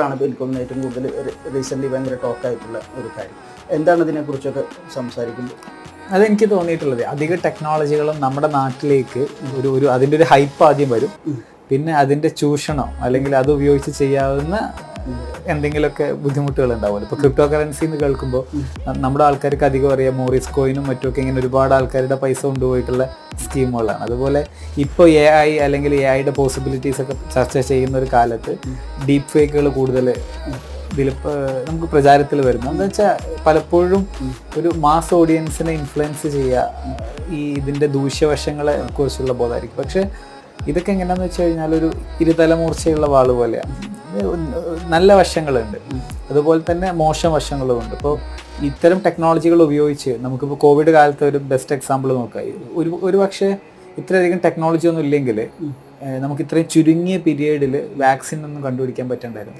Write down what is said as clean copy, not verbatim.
ാണ് ഇപ്പോൾ എനിക്ക് തോന്നുന്നത് ഏറ്റവും കൂടുതൽ റീസെൻ്റ്ലി ഭയങ്കര ടോക്കായിട്ടുള്ള ഒരു കാര്യം. എന്താണ് ഇതിനെക്കുറിച്ചൊക്കെ സംസാരിക്കുമ്പോൾ? അതെനിക്ക് തോന്നിയിട്ടുള്ളത് അധിക ടെക്നോളജികളും നമ്മുടെ നാട്ടിലേക്ക് ഒരു അതിൻ്റെ ഒരു ഹൈപ്പ് ആദ്യം വരും, പിന്നെ അതിൻ്റെ ചൂഷണം അല്ലെങ്കിൽ അത് ഉപയോഗിച്ച് ചെയ്യാവുന്ന എന്തെങ്കിലുമൊക്കെ ബുദ്ധിമുട്ടുകൾ ഉണ്ടാവുമല്ലോ. ഇപ്പോൾ ക്രിപ്റ്റോ കറൻസി എന്ന് കേൾക്കുമ്പോൾ നമ്മുടെ ആൾക്കാർക്ക് അധികം അറിയാം മോറിസ് കോയിനും മറ്റുമൊക്കെ ഇങ്ങനെ ഒരുപാട് ആൾക്കാരുടെ പൈസ കൊണ്ടുപോയിട്ടുള്ള സ്കീമുകളാണ്. അതുപോലെ ഇപ്പോൾ AI അല്ലെങ്കിൽ AIയുടെ പോസിബിലിറ്റീസ് ഒക്കെ ചർച്ച ചെയ്യുന്ന ഒരു കാലത്ത് ഡീപ്പ് ഫേക്കുകൾ കൂടുതൽ ഇതിൽ നമുക്ക് പ്രചാരത്തിൽ വരുന്നു. എന്താ വെച്ചാൽ പലപ്പോഴും ഒരു മാസ് ഓഡിയൻസിനെ ഇൻഫ്ലുവൻസ് ചെയ്യുക ഇതിൻ്റെ ദൂഷ്യവശങ്ങളെ കുറിച്ചുള്ള ബോധമായിരിക്കും. പക്ഷേ ഇതൊക്കെ എങ്ങനെയാണെന്ന് വെച്ച് കഴിഞ്ഞാൽ ഒരു ഇരുതലമൂർച്ചയുള്ള വാള് പോലെയാണ്. നല്ല വശങ്ങളുണ്ട്, അതുപോലെ തന്നെ മോശം വശങ്ങളുമുണ്ട്. ഇപ്പോൾ ഇത്തരം ടെക്നോളജികൾ ഉപയോഗിച്ച് നമുക്കിപ്പോൾ കോവിഡ് കാലത്ത് ഒരു ബെസ്റ്റ് എക്സാമ്പിൾ നോക്കാം. ഒരു പക്ഷേ ഇത്രയധികം ടെക്നോളജി ഒന്നും ഇല്ലെങ്കിൽ നമുക്ക് ഇത്രയും ചുരുങ്ങിയ പീരിയഡിൽ വാക്സിൻ ഒന്നും കണ്ടുപിടിക്കാൻ പറ്റണ്ടായിരുന്നു.